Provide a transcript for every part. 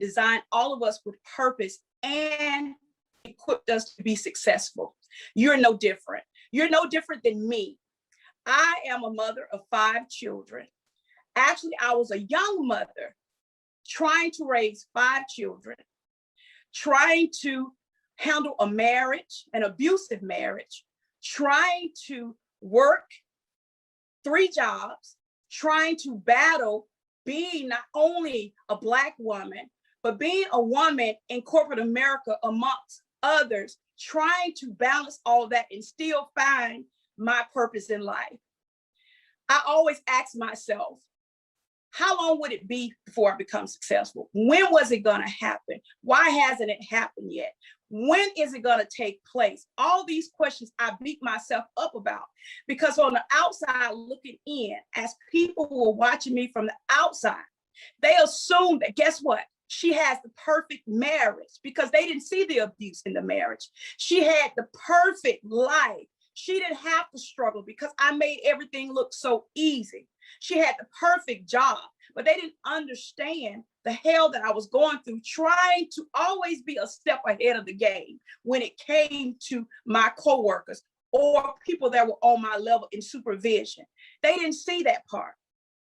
designed all of us with purpose and equipped us to be successful. You're no different. You're no different than me. I am a mother of 5 children. Actually, I was a young mother trying to raise 5 children, trying to handle a marriage, an abusive marriage, trying to work 3 jobs, trying to battle being not only a Black woman, but being a woman in corporate America amongst others, trying to balance all that and still find my purpose in life. I always ask myself, how long would it be before I become successful? When was it going to happen? Why hasn't it happened yet? When is it going to take place? All these questions I beat myself up about, because on the outside looking in, as people were watching me from the outside, they assumed that, guess what? She has the perfect marriage, because they didn't see the abuse in the marriage. She had the perfect life. She didn't have to struggle because I made everything look so easy. She had the perfect job, but they didn't understand the hell that I was going through, trying to always be a step ahead of the game when it came to my coworkers or people that were on my level in supervision. They didn't see that part.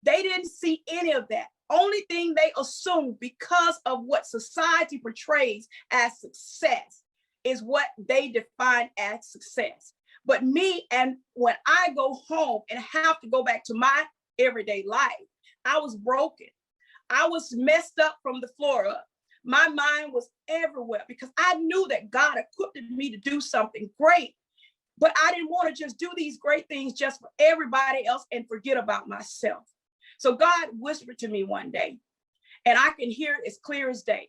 They didn't see any of that. Only thing they assumed, because of what society portrays as success, is what they define as success. But me, and when I go home and have to go back to my everyday life, I was broken. I was messed up from the floor up. My mind was everywhere because I knew that God equipped me to do something great, but I didn't want to just do these great things just for everybody else and forget about myself. So God whispered to me one day, and I can hear it as clear as day.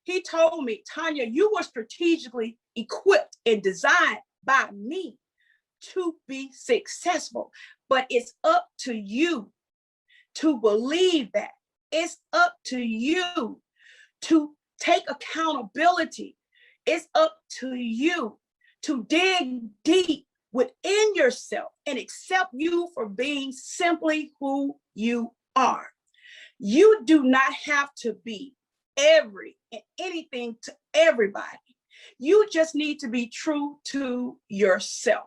He told me, Tanya, you were strategically equipped and designed by me to be successful, but it's up to you to believe that. It's up to you to take accountability. It's up to you to dig deep within yourself and accept you for being simply who you are. You do not have to be every and anything to everybody. You just need to be true to yourself.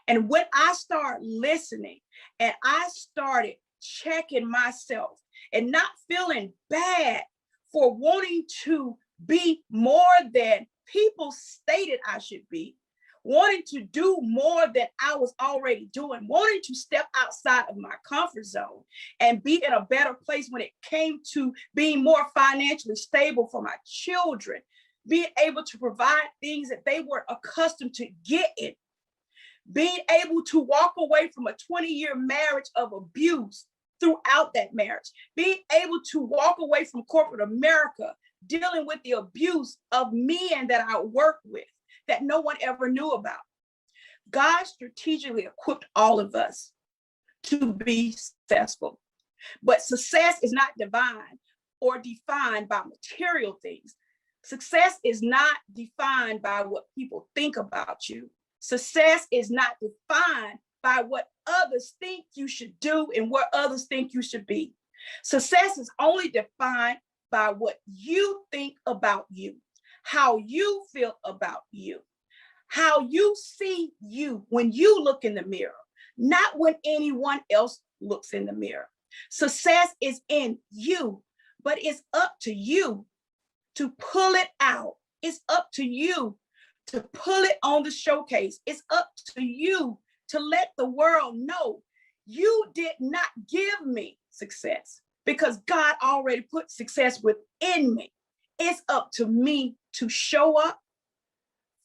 And when I start listening and I started checking myself and not feeling bad for wanting to be more than people stated I should be, wanting to do more than I was already doing, wanting to step outside of my comfort zone and be in a better place when it came to being more financially stable for my children, being able to provide things that they weren't accustomed to getting, being able to walk away from a 20-year marriage of abuse throughout that marriage, being able to walk away from corporate America, dealing with the abuse of men that I work with that no one ever knew about. God strategically equipped all of us to be successful, but success is not divine or defined by material things. Success is not defined by what people think about you. Success is not defined by what others think you should do and what others think you should be. Success is only defined by what you think about you, how you feel about you, how you see you when you look in the mirror, not when anyone else looks in the mirror. Success is in you, but it's up to you to pull it out. It's up to you to pull it on the showcase. It's up to you to let the world know you did not give me success, because God already put success within me. It's up to me to show up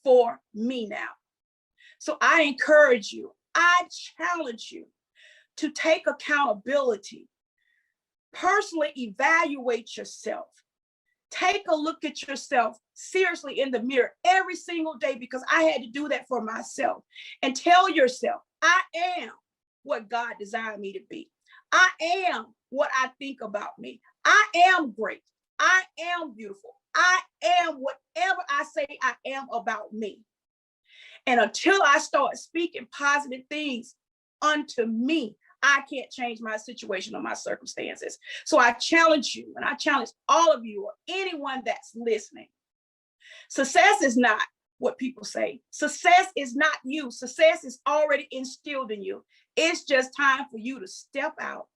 for me now. So I encourage you, I challenge you to take accountability, personally evaluate yourself. Take a look at yourself seriously in the mirror every single day, because I had to do that for myself, and tell yourself, I am what God designed me to be. I am what I think about me. I am great. I am beautiful. I am whatever I say I am about me. And until I start speaking positive things unto me, I can't change my situation or my circumstances. So I challenge you, and I challenge all of you or anyone that's listening. Success is not what people say. Success is not you. Success is already instilled in you. It's just time for you to step out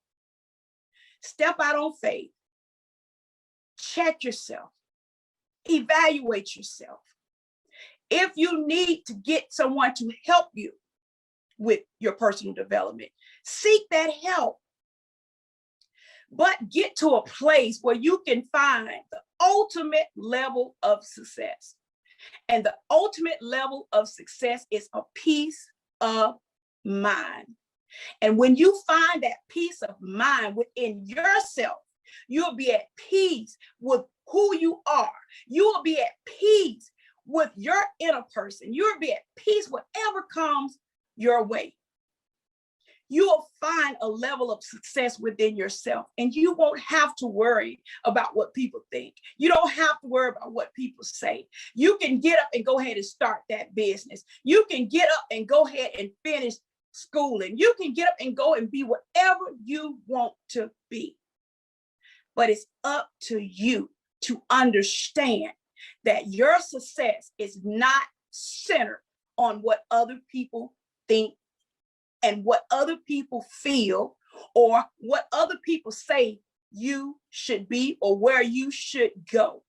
on faith, check yourself, evaluate yourself. If you need to get someone to help you with your personal development, seek that help. But get to a place where you can find the ultimate level of success. And the ultimate level of success is a peace of mind. And when you find that peace of mind within yourself, you'll be at peace with who you are. You will be at peace with your inner person. You'll be at peace whatever comes your way. You will find a level of success within yourself, and you won't have to worry about what people think. You don't have to worry about what people say. You can get up and go ahead and start that business. You can get up and go ahead and finish schooling. You can get up and go and be whatever you want to be. But it's up to you to understand that your success is not centered on what other people think and what other people feel or what other people say you should be or where you should go.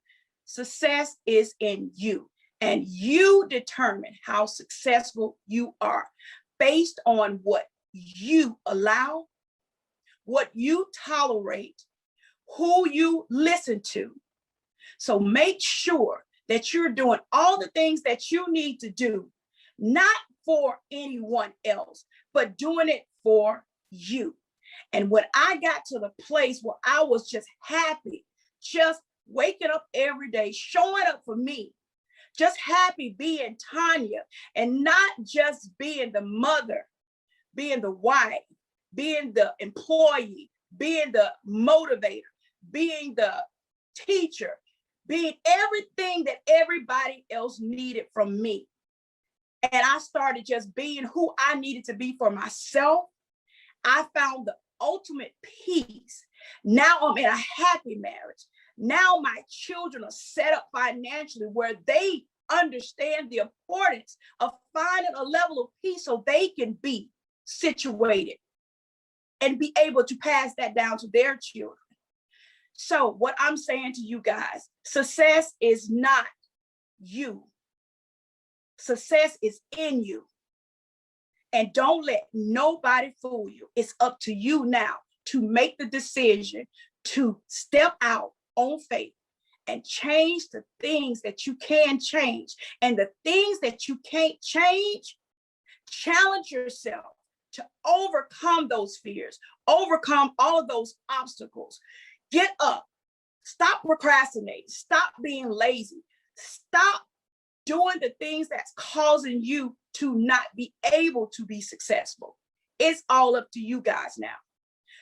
Success is in you, and you determine how successful you are based on what you allow, what you tolerate, who you listen to. So make sure that you're doing all the things that you need to do, not for anyone else, but doing it for you. And when I got to the place where I was just happy, just waking up every day, showing up for me, just happy being Tanya and not just being the mother, being the wife, being the employee, being the motivator, being the teacher, being everything that everybody else needed from me. And I started just being who I needed to be for myself. I found the ultimate peace. Now I'm in a happy marriage. Now my children are set up financially where they understand the importance of finding a level of peace so they can be situated and be able to pass that down to their children. So what I'm saying to you guys, success is not you. Success is in you. And don't let nobody fool you. It's up to you now to make the decision to step out on faith and change the things that you can change. And the things that you can't change, challenge yourself to overcome those fears, overcome all of those obstacles. Get up, stop procrastinating, stop being lazy, stop doing the things that's causing you to not be able to be successful. It's all up to you guys now.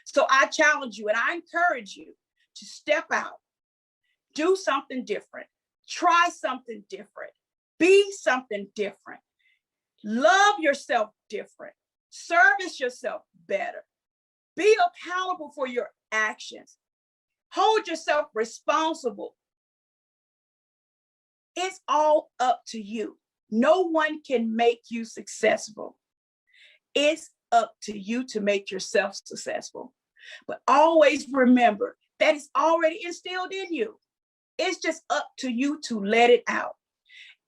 So I challenge you and I encourage you to step out, do something different, try something different, be something different, love yourself different, service yourself better, be accountable for your actions, hold yourself responsible. It's all up to you. No one can make you successful. It's up to you to make yourself successful. But always remember that it's already instilled in you. It's just up to you to let it out.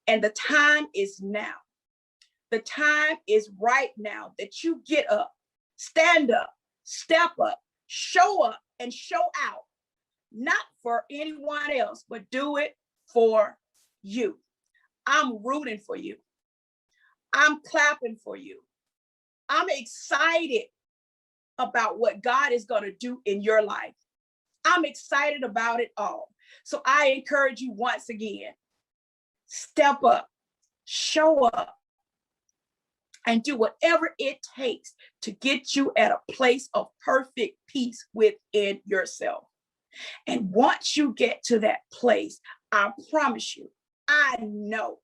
And the time is now. The time is right now that you get up, stand up, step up, and show out. Not for anyone else, but do it for you. I'm rooting for you. I'm clapping for you. I'm excited about what God is going to do in your life. I'm excited about it all. So I encourage you once again, step up, show up, and do whatever it takes to get you at a place of perfect peace within yourself. And once you get to that place, I promise you, I know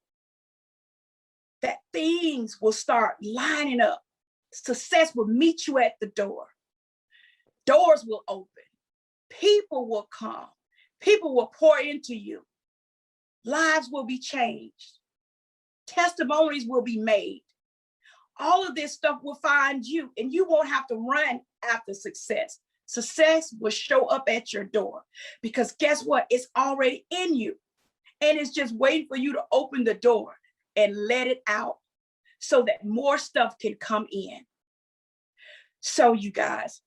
that things will start lining up. Success will meet you at the door. Doors will open. People will come. People will pour into you. Lives will be changed. Testimonies will be made. All of this stuff will find you, and you won't have to run after success. Success will show up at your door, because guess what? It's already in you, and it's just waiting for you to open the door and let it out so that more stuff can come in. So you guys,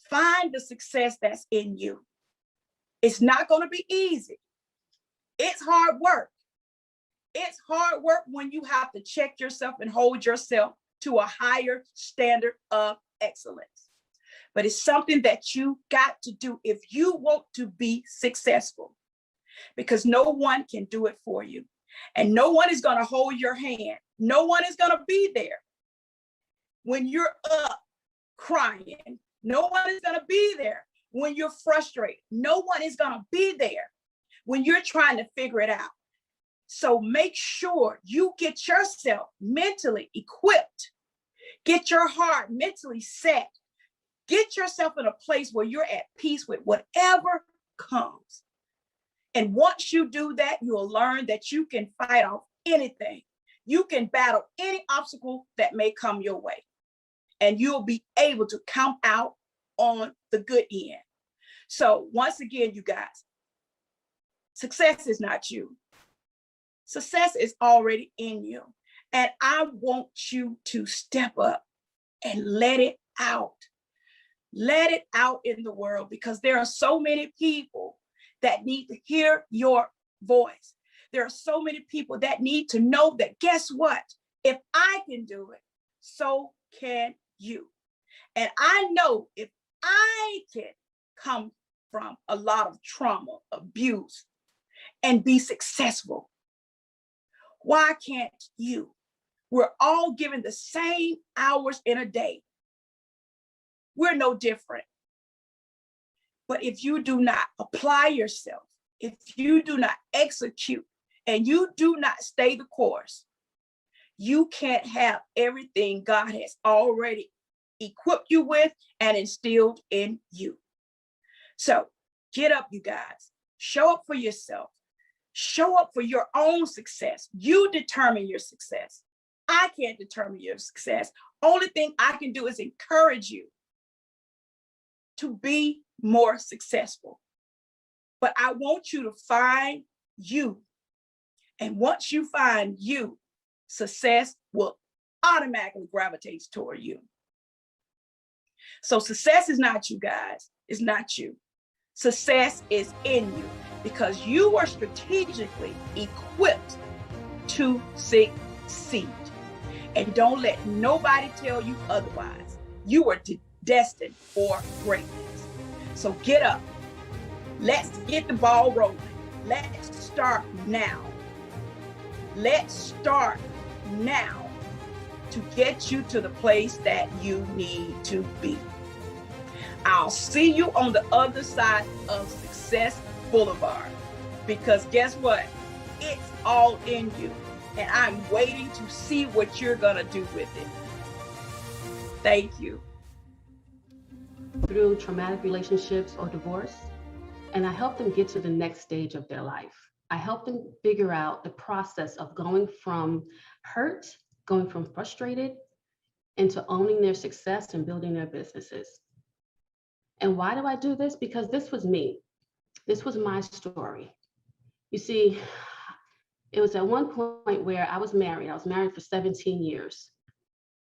find the success that's in you. It's not going to be easy. It's hard work. It's hard work when you have to check yourself and hold yourself to a higher standard of excellence. But it's something that you got to do if you want to be successful, because no one can do it for you. And no one is going to hold your hand. No one is going to be there when you're up crying. No one is going to be there when you're frustrated. No one is going to be there when you're trying to figure it out. So make sure you get yourself mentally equipped. Get your heart mentally set. Get yourself in a place where you're at peace with whatever comes. And once you do that, you'll learn that you can fight off anything. You can battle any obstacle that may come your way. And you'll be able to come out on the good end. So once again, you guys, success is not you. Success is already in you. And I want you to step up and let it out. Let it out in the world, because there are so many people that need to hear your voice. There are so many people that need to know that, guess what? If I can do it, so can you. And I know if I can come from a lot of trauma, abuse, and be successful, why can't you? We're all given the same hours in a day. We're no different. But if you do not apply yourself, if you do not execute, and you do not stay the course, you can't have everything God has already equipped you with and instilled in you. So get up, you guys. Show up for yourself. Show up for your own success. You determine your success. I can't determine your success. Only thing I can do is encourage you to be more successful. But I want you to find you. And once you find you, success will automatically gravitate toward you. So success is not you, guys. It's not you. Success is in you, because you were strategically equipped to succeed. And don't let nobody tell you otherwise. You were destined for greatness. So get up. Let's get the ball rolling. Let's start now. Let's start now to get you to the place that you need to be. I'll see you on the other side of Success Boulevard, because guess what? It's all in you. And I'm waiting to see what you're going to do with it. Thank you. Through traumatic relationships or divorce, and I help them get to the next stage of their life. I help them figure out the process of going from hurt, going from frustrated, into owning their success and building their businesses. And why do I do this? Because this was me. This was my story. You see, it was at one point where I was married. I was married for 17 years.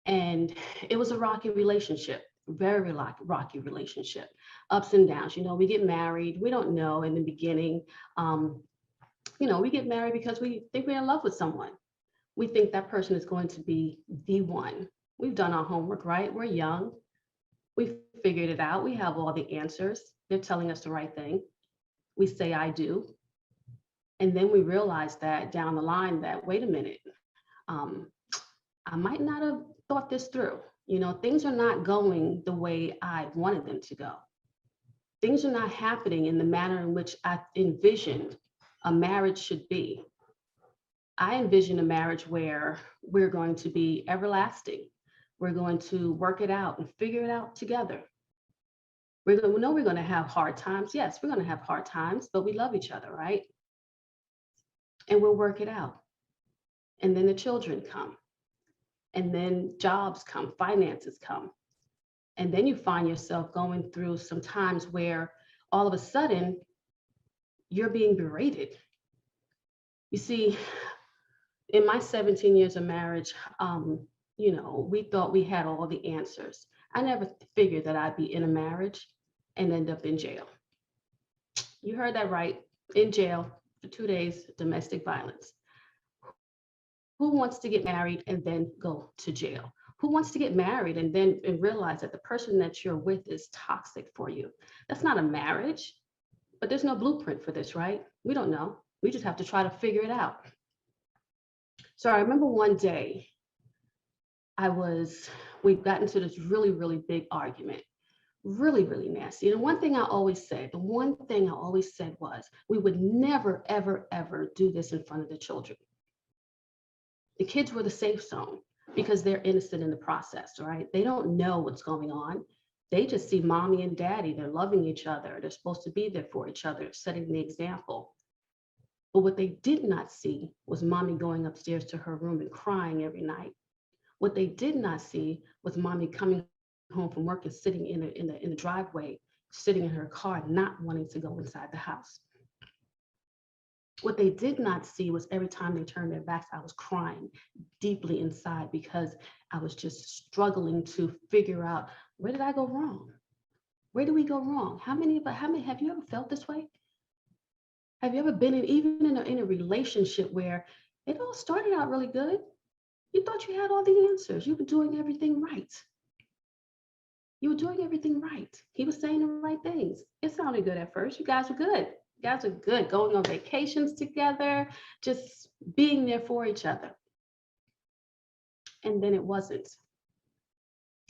And it was a rocky relationship, very rocky relationship, ups and downs. You know, we get married. We don't know in the beginning. You know, we get married because we think we're in love with someone. We think that person is going to be the one. We've done our homework, right? We're young. We've figured it out. We have all the answers. They're telling us the right thing. We say, I do. And then we realize that down the line that, wait a minute, I might not have thought this through. You know, things are not going the way I wanted them to go. Things are not happening in the manner in which I envisioned a marriage should be. I envision a marriage where we're going to be everlasting. We're going to work it out and figure it out together. We know we're going to have hard times. Yes, we're going to have hard times, but we love each other, right? And we'll work it out. And then the children come, and then jobs come, finances come. And then you find yourself going through some times where all of a sudden you're being berated. You see, in my 17 years of marriage, we thought we had all the answers. I never figured that I'd be in a marriage and end up in jail. You heard that right, in jail for 2 days, domestic violence. Who wants to get married and then go to jail? Who wants to get married and then realize that the person that you're with is toxic for you? That's not a marriage, but there's no blueprint for this, right? We don't know. We just have to try to figure it out. So I remember one day we got into this really, really big argument, really, really nasty. And the one thing I always said was, we would never, ever, ever do this in front of the children. The kids were the safe zone because they're innocent in the process, right? They don't know what's going on. They just see mommy and daddy. They're loving each other. They're supposed to be there for each other, setting the example. But what they did not see was mommy going upstairs to her room and crying every night. What they did not see was mommy coming home from work and sitting in the driveway, sitting in her car, not wanting to go inside the house. What they did not see was every time they turned their backs, I was crying deeply inside because I was just struggling to figure out, where did I go wrong? Where did we go wrong? How many have you ever felt this way? Have you ever been in a relationship where it all started out really good? You thought you had all the answers. You were doing everything right. You were doing everything right. He was saying the right things. It sounded good at first. You guys were good. You guys are good, going on vacations together, just being there for each other. And then it wasn't.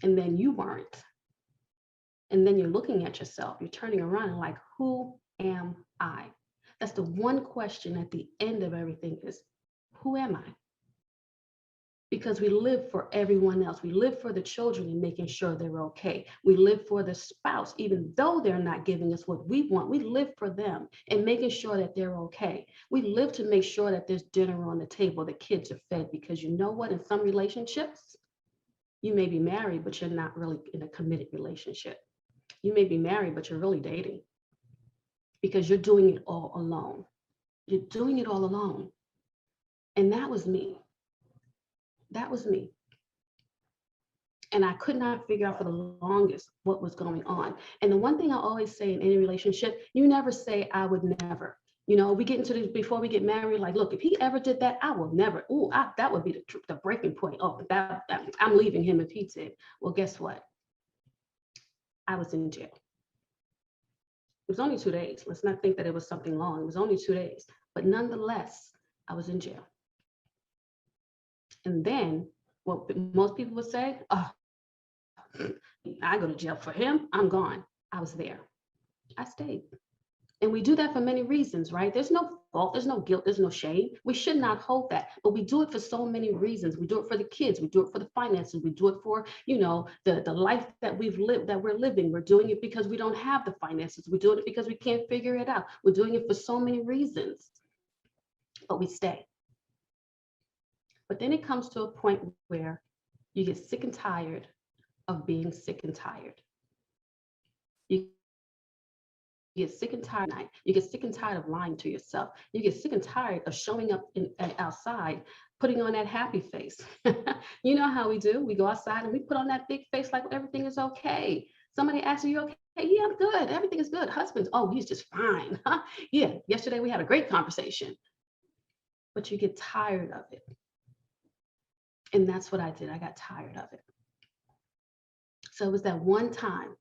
And then you weren't. And then you're looking at yourself. You're turning around and like, who am I? That's the one question at the end of everything is, who am I? Because we live for everyone else. We live for the children and making sure they're okay. We live for the spouse, even though they're not giving us what we want. We live for them and making sure that they're okay. We live to make sure that there's dinner on the table, the kids are fed, because you know what? In some relationships, you may be married, but you're not really in a committed relationship. You may be married, but you're really dating because you're doing it all alone. You're doing it all alone. And that was me. That was me. And I could not figure out for the longest what was going on. And the one thing I always say in any relationship, you never say, I would never. You know, we get into this before we get married, like, look, if he ever did that, I will never. That would be the breaking point. Oh, I'm leaving him if he did. Well, guess what? I was in jail. It was only 2 days. Let's not think that it was something long. It was only 2 days. But nonetheless, I was in jail. And then what most people would say, oh, I go to jail for him, I'm gone. I was there. I stayed. And we do that for many reasons, right? There's no fault, there's no guilt, there's no shame. We should not hold that, but we do it for so many reasons. We do it for the kids, we do it for the finances, we do it for, the life that we're living. We're doing it because we don't have the finances. We're doing it because we can't figure it out. We're doing it for so many reasons, but we stay. But then it comes to a point where you get sick and tired of being sick and tired. You get sick and tired of night. You get sick and tired of lying to yourself. You get sick and tired of showing up outside, putting on that happy face. You know how we do. We go outside and we put on that big face like everything is okay. Somebody asks you, okay? Yeah, I'm good. Everything is good. Husbands, oh, he's just fine. Yeah, yesterday we had a great conversation. But you get tired of it. And that's what I did. I got tired of it. So it was that one time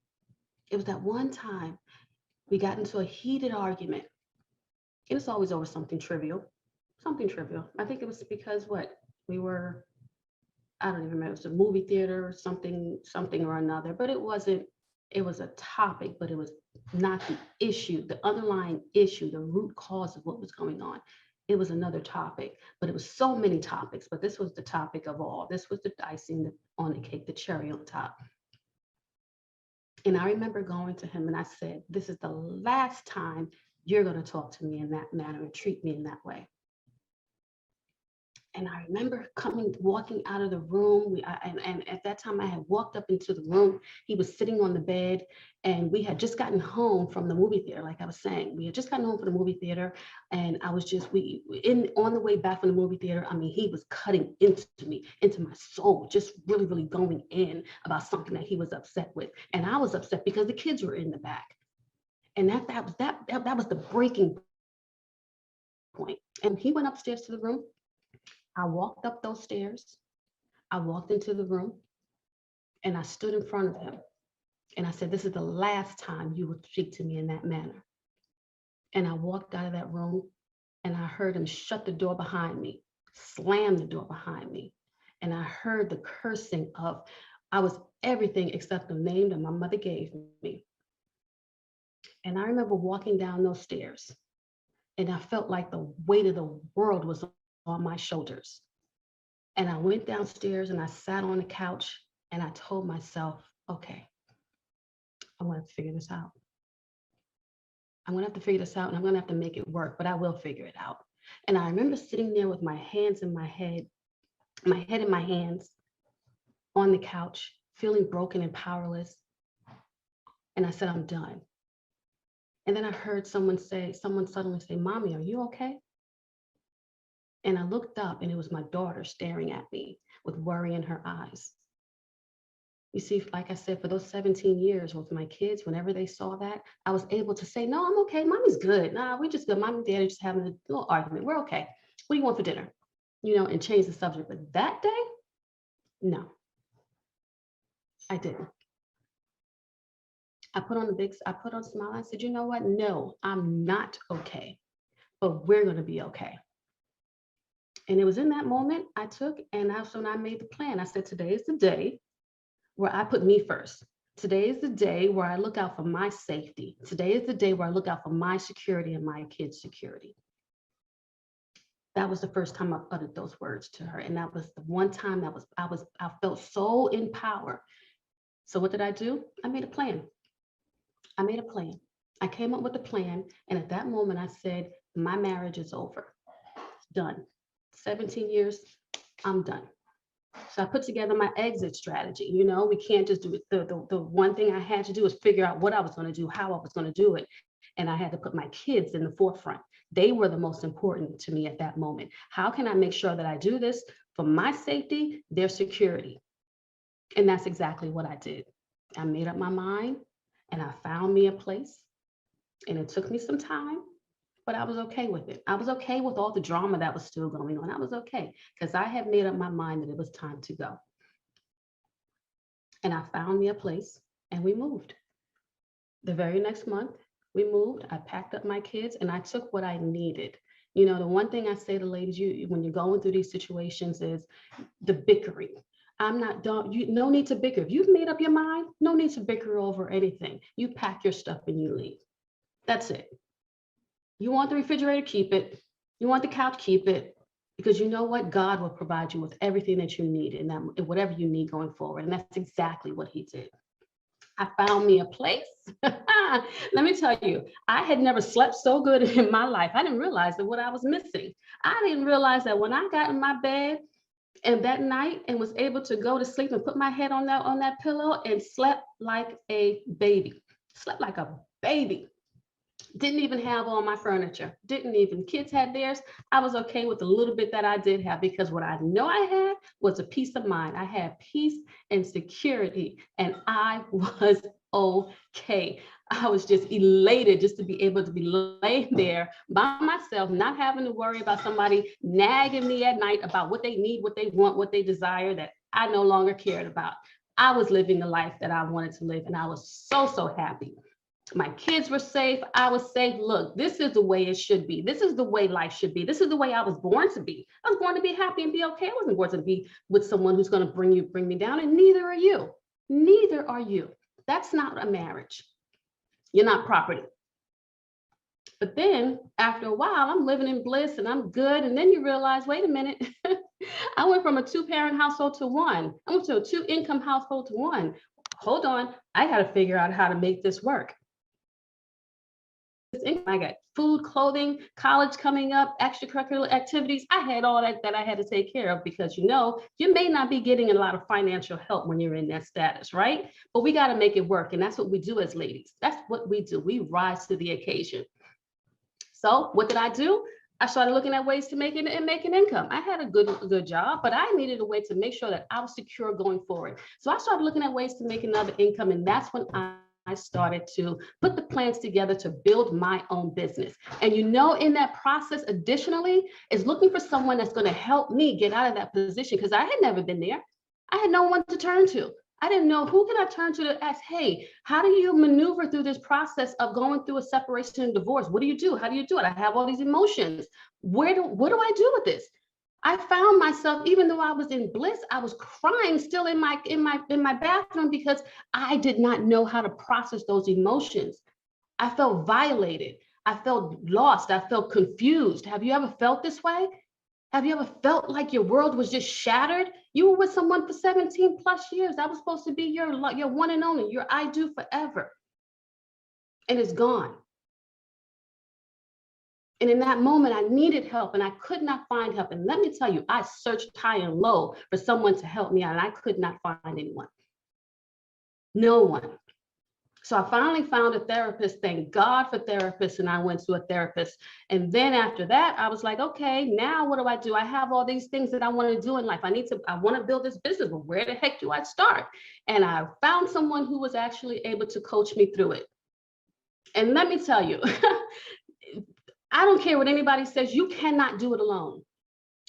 we got into a heated argument. And it's always over something trivial. I think it was because we were, I don't even remember, it was a movie theater or something or another, but it was a topic, but it was not the issue, the underlying issue, the root cause of what was going on. It was another topic, but it was so many topics, but this was the topic of all. This was the icing on the cake, the cherry on top. And I remember going to him and I said, this is the last time you're going to talk to me in that manner and treat me in that way. And I remember walking out of the room. And at that time, I had walked up into the room. He was sitting on the bed, and we had just gotten home from the movie theater. Like I was saying, we had just gotten home from the movie theater, and I was just on the way back from the movie theater. I mean, he was cutting into me, into my soul, just really, really going in about something that he was upset with, and I was upset because the kids were in the back, and that was the breaking point. And he went upstairs to the room. I walked up those stairs. I walked into the room and I stood in front of him. And I said, this is the last time you would speak to me in that manner. And I walked out of that room and I heard him shut the door behind me, slam the door behind me. And I heard the cursing of, I was everything except the name that my mother gave me. And I remember walking down those stairs and I felt like the weight of the world was on my shoulders. And I went downstairs and I sat on the couch and I told myself, okay, I'm gonna have to figure this out. I'm gonna have to figure this out and I'm gonna have to make it work, but I will figure it out. And I remember sitting there with my hands in my head in my hands on the couch, feeling broken and powerless. And I said, I'm done. And then I heard someone suddenly say, Mommy, are you okay? And I looked up and it was my daughter staring at me with worry in her eyes. You see, like I said, for those 17 years with my kids, whenever they saw that, I was able to say, no, I'm okay. Mommy's good. Nah, we just good. Mom and Dad are just having a little argument. We're okay. What do you want for dinner? And change the subject. But that day, no, I didn't. I put on a smile. I said, you know what? No, I'm not okay, but we're going to be okay. And it was in that moment that's when I made the plan. I said, today is the day where I put me first. Today is the day where I look out for my safety. Today is the day where I look out for my security and my kids' security. That was the first time I uttered those words to her. And that was the one time I felt so in power. So what did I do? I made a plan. I came up with a plan. And at that moment I said, my marriage is over. It's done. 17 years, I'm done. So I put together my exit strategy. We can't just do it. The one thing I had to do was figure out what I was going to do, how I was going to do it. And I had to put my kids in the forefront. They were the most important to me at that moment. How can I make sure that I do this for my safety, their security? And that's exactly what I did. I made up my mind and I found me a place. And it took me some time, but I was okay with it. I was okay with all the drama that was still going on. I was okay because I had made up my mind that it was time to go. And I found me a place and we moved. The very next month we moved, I packed up my kids and I took what I needed. The one thing I say to ladies, when you're going through these situations is the bickering. No need to bicker. If you've made up your mind, no need to bicker over anything. You pack your stuff and you leave. That's it. You want the refrigerator, keep it. You want the couch, keep it. Because you know what? God will provide you with everything that you need and whatever you need going forward. And that's exactly what he did. I found me a place. Let me tell you, I had never slept so good in my life. I didn't realize that what I was missing. I didn't realize that when I got in my bed and that night and was able to go to sleep and put my head on that pillow and slept like a baby. Slept like a baby. Didn't even have all my furniture. Kids had theirs. I was okay with the little bit that I did have because what I know I had was a peace of mind. I had peace and security and I was okay. I was just elated just to be able to be laying there by myself, not having to worry about somebody nagging me at night about what they need, what they want, what they desire that I no longer cared about. I was living the life that I wanted to live and I was so happy. My kids were safe. I was safe. Look, this is the way it should be. This is the way life should be. This is the way I was born to be. I was born to be happy and be okay. I wasn't born to be with someone who's going to bring me down, and neither are you. Neither are you. That's not a marriage. You're not property. But then after a while, I'm living in bliss and I'm good. And then you realize, wait a minute, I went from a 2-parent household to one. I went to a 2-income household to one. hold on, I got to figure out how to make this work. I got food, clothing, college coming up, extracurricular activities. I had all that I had to take care of because you may not be getting a lot of financial help when you're in that status, right? But we got to make it work. And that's what we do as ladies. That's what we do. We rise to the occasion. So what did I do? I started looking at ways to make an income. I had a good job, but I needed a way to make sure that I was secure going forward. So I started looking at ways to make another income. And that's when I started to put the plans together to build my own business. And in that process, additionally, is looking for someone that's going to help me get out of that position because I had never been there. I had no one to turn to. I didn't know who can I turn to ask, hey, how do you maneuver through this process of going through a separation and divorce? What do you do? How do you do it? I have all these emotions. What do I do with this? I found myself, even though I was in bliss, I was crying still in my bathroom because I did not know how to process those emotions. I felt violated. I felt lost. I felt confused. Have you ever felt this way? Have you ever felt like your world was just shattered? You were with someone for 17 plus years. That was supposed to be your one and only, your I do forever. And it's gone. And in that moment, I needed help and I could not find help. And let me tell you, I searched high and low for someone to help me out and I could not find anyone. No one. So I finally found a therapist. Thank God for therapists. And I went to a therapist. And then after that, I was like, okay, now what do? I have all these things that I want to do in life. I want to build this business, but where the heck do I start? And I found someone who was actually able to coach me through it. And let me tell you, I don't care what anybody says, you cannot do it alone.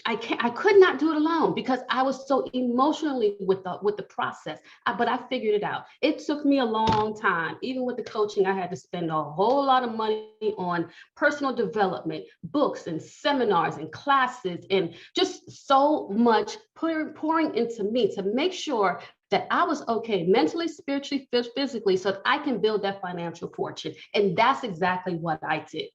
I could not do it alone because I was so emotionally with the process, but I figured it out. It took me a long time. Even with the coaching, I had to spend a whole lot of money on personal development, books and seminars and classes, and just so much pouring into me to make sure that I was okay mentally, spiritually, physically, so that I can build that financial fortune. And that's exactly what I did.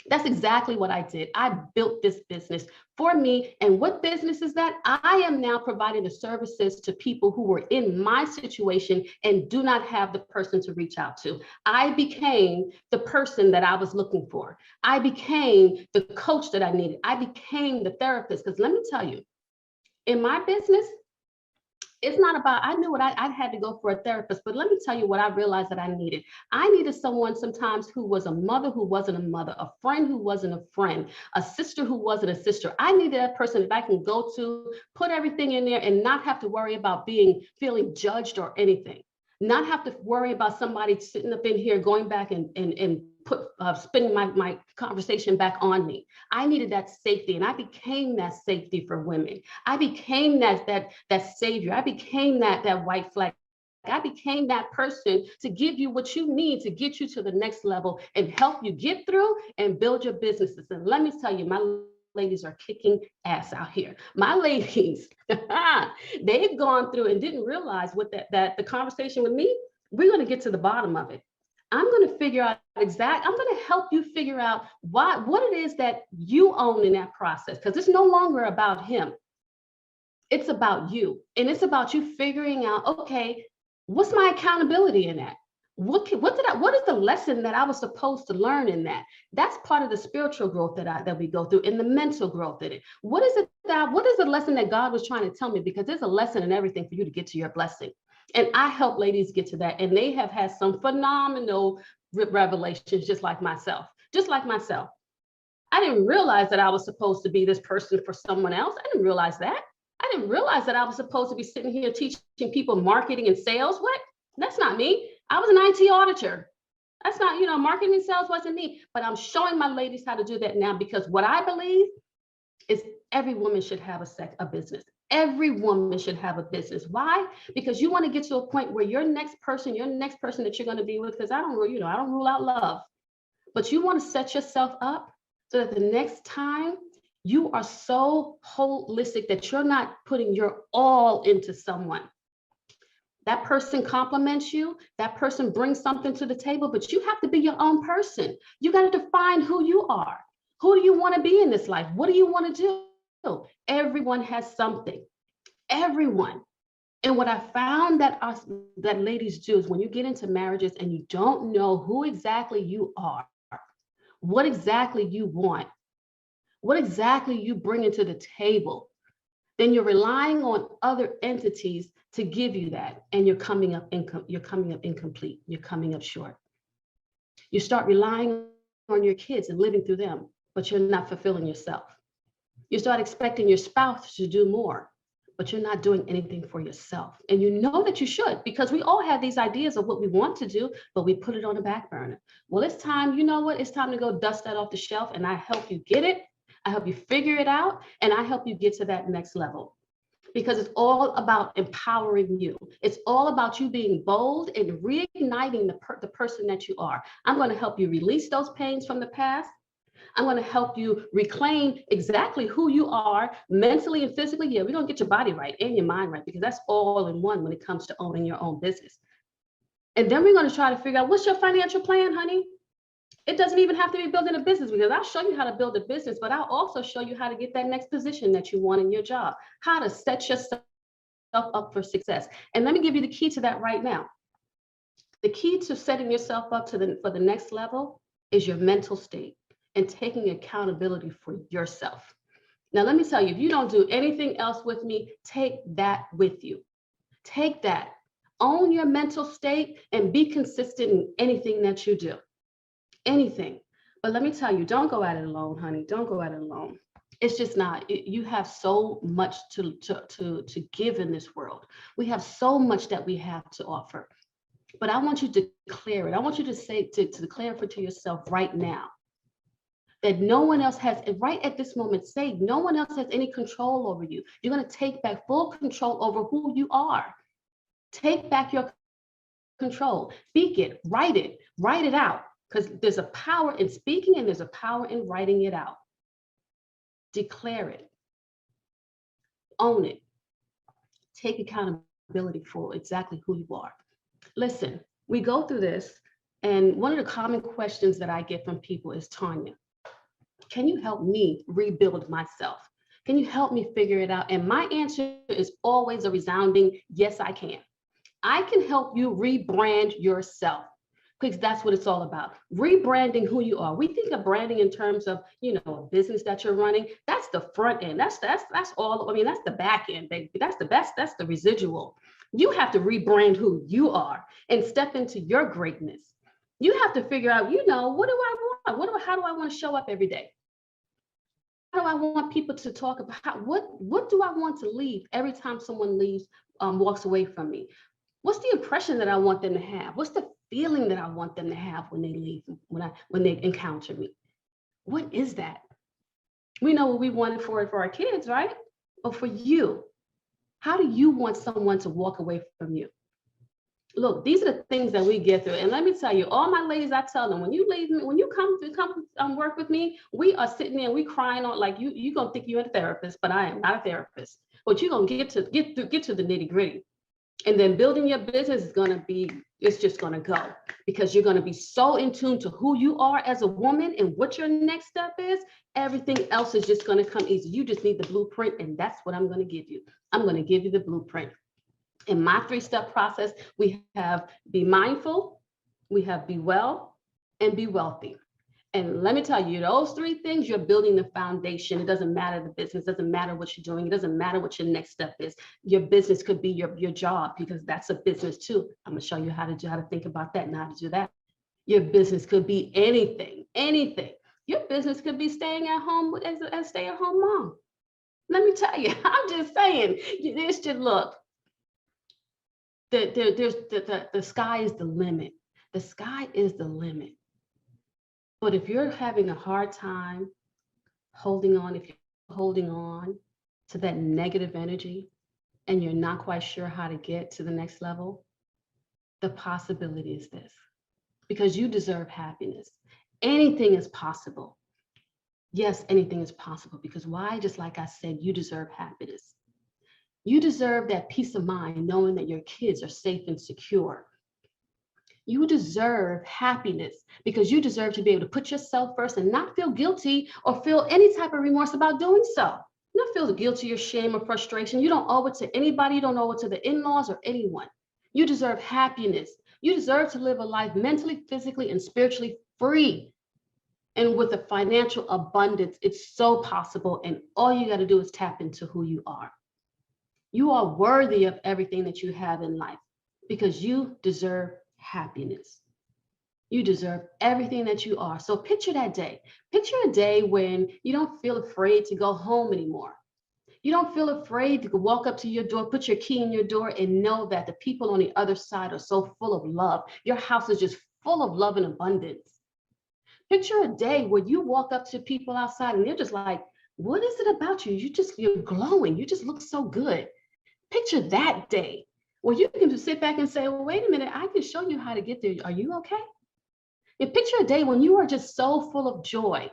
That's exactly what I did. I built this business for me. And what business is that? I am now providing the services to people who were in my situation and do not have the person to reach out to. I became the person that I was looking for. I became the coach that I needed. I became the therapist. Because let me tell you, in my business, it's not about, I knew I had to go for a therapist, but let me tell you what I realized that I needed. I needed someone sometimes who was a mother who wasn't a mother, a friend who wasn't a friend, a sister who wasn't a sister. I needed that person that I can go to, put everything in there and not have to worry about feeling judged or anything. Not have to worry about somebody sitting up in here going back and spinning my conversation back on me. I needed that safety, and I became that safety for women. I became that savior. I became that white flag. I became that person to give you what you need to get you to the next level and help you get through and build your businesses. And let me tell you, my ladies are kicking ass out here. My ladies, they've gone through and didn't realize that the conversation with me, we're going to get to the bottom of it. I'm going to figure out I'm going to help you figure out what it is that you own in that process, because it's no longer about him. It's about you. And it's about you figuring out, okay, what's my accountability in that? What is the lesson that I was supposed to learn in that? That's part of the spiritual growth that we go through, and the mental growth in it. What is the lesson that God was trying to tell me? Because there's a lesson in everything for you to get to your blessing. And I help ladies get to that. And they have had some phenomenal revelations, just like myself. I didn't realize that I was supposed to be this person for someone else. I didn't realize that. I didn't realize that I was supposed to be sitting here teaching people marketing and sales. What? That's not me. I was an IT auditor. That's not, marketing and sales wasn't me. But I'm showing my ladies how to do that now, because what I believe is every woman should have a business. Every woman should have a business. Why? Because you want to get to a point where your next person that you're going to be with, because I don't rule out love, but you want to set yourself up so that the next time you are so holistic that you're not putting your all into someone. That person compliments you, that person brings something to the table, but you have to be your own person. You got to define who you are. Who do you want to be in this life? What do you want to do? Everyone has something. Everyone. And what I found that ladies do is when you get into marriages and you don't know who exactly you are, what exactly you want, what exactly you bring into the table, then you're relying on other entities to give you that, and you're coming up incomplete. You're coming up short. You start relying on your kids and living through them, but you're not fulfilling yourself. You start expecting your spouse to do more, but you're not doing anything for yourself. And you know that you should, because we all have these ideas of what we want to do, but we put it on the back burner. Well, it's time, you know what? It's time to go dust that off the shelf, and I help you get it. I help you figure it out, and I help you get to that next level. Because it's all about empowering you. It's all about you being bold and reigniting the person that you are. I'm going to help you release those pains from the past. I'm going to help you reclaim exactly who you are mentally and physically. Yeah, we're going to get your body right and your mind right, because that's all in one when it comes to owning your own business. And then we're going to try to figure out, what's your financial plan, honey? It doesn't even have to be building a business, because I'll show you how to build a business, but I'll also show you how to get that next position that you want in your job, how to set yourself up for success. And let me give you the key to that right now. The key to setting yourself up for the next level is your mental state and taking accountability for yourself. Now, let me tell you, if you don't do anything else with me, take that with you. Take that. Own your mental state and be consistent in anything that you do. Anything. But let me tell you, don't go at it alone, honey. Don't go at it alone. It's just not. You have so much to give in this world. We have so much that we have to offer. But I want you to declare it. I want you to say, to declare it to yourself right now, that no one else has, right at this moment, say no one else has any control over you. You're going to take back full control over who you are. Take back your control. Speak it, write it out. Because there's a power in speaking and there's a power in writing it out. Declare it. Own it. Take accountability for exactly who you are. Listen, we go through this, and one of the common questions that I get from people is, Tanya, can you help me rebuild myself? Can you help me figure it out? And my answer is always a resounding, yes, I can. I can help you rebrand yourself, because that's what it's all about. Rebranding who you are. We think of branding in terms of, a business that you're running. That's the front end. That's all. I mean, that's the back end, baby. That's the best. That's the residual. You have to rebrand who you are and step into your greatness. You have to figure out, what do I want? How do I want to show up every day? How do I want people to talk about? What do I want to leave every time someone leaves, walks away from me? What's the impression that I want them to have? What's the feeling that I want them to have when they leave, when they encounter me? What is that? We know what we wanted for our kids, right? But for you, how do you want someone to walk away from you? Look, these are the things that we get through. And let me tell you, all my ladies, I tell them, when you leave me, when you come work with me, we are sitting there and we crying on, like, you gonna think you're a therapist, but I am not a therapist. But you're gonna get to the nitty gritty. And then building your business is going to be, it's just going to go, because you're going to be so in tune to who you are as a woman and what your next step is. Everything else is just going to come easy. You just need the blueprint, and that's what I'm going to give you. I'm going to give you the blueprint. In my 3-step process, we have be mindful, we have be well, and be wealthy. And let me tell you, those 3 things, you're building the foundation. It doesn't matter the business, doesn't matter what you're doing. It doesn't matter what your next step is. Your business could be your job, because that's a business too. I'm gonna show you how to think about that and how to do that. Your business could be anything. Your business could be staying at home as a stay-at-home mom. Let me tell you, I'm just saying, this should look, the sky is the limit. The sky is the limit. But if you're having a hard time holding on to that negative energy, and you're not quite sure how to get to the next level, the possibility is this, because you deserve happiness. Anything is possible. Yes, anything is possible, because why? Just like I said, you deserve happiness. You deserve that peace of mind, knowing that your kids are safe and secure. You deserve happiness, because you deserve to be able to put yourself first and not feel guilty or feel any type of remorse about doing so. You don't feel guilty or shame or frustration. You don't owe it to anybody. You don't owe it to the in-laws or anyone. You deserve happiness. You deserve to live a life mentally, physically, and spiritually free. And with a financial abundance, it's so possible. And all you got to do is tap into who you are. You are worthy of everything that you have in life because you deserve happiness. You deserve everything that you are. So picture that day. Picture a day when you don't feel afraid to go home anymore. You don't feel afraid to walk up to your door, put your key in your door, and know that the people on the other side are so full of love. Your house is just full of love and abundance. Picture a day where you walk up to people outside and they're just like, what is it about you? You're glowing. You just look so good. Picture that day where you can just sit back and say, well, wait a minute, I can show you how to get there. Are you okay? And picture a day when you are just so full of joy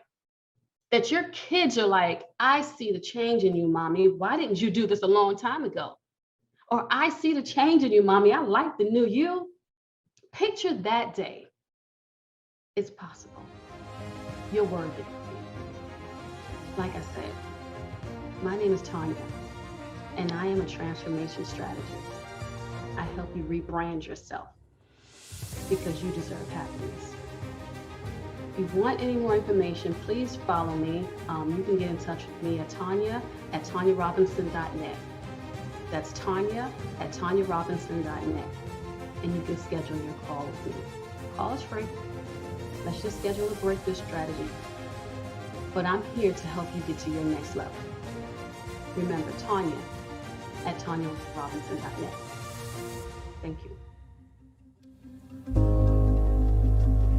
that your kids are like, I see the change in you, mommy. Why didn't you do this a long time ago? Or I see the change in you, mommy. I like the new you. Picture that day. It's possible. You're worthy. Like I said, my name is Tanya, and I am a transformation strategist. I help you rebrand yourself because you deserve happiness. If you want any more information, please follow me. You can get in touch with me at tanyarobinson.net. That's tanya@tanyarobinson.net. And you can schedule your call with me. Call is free. Let's just schedule a breakthrough strategy. But I'm here to help you get to your next level. Remember, Tanya@tanyarobinson.net. Thank you.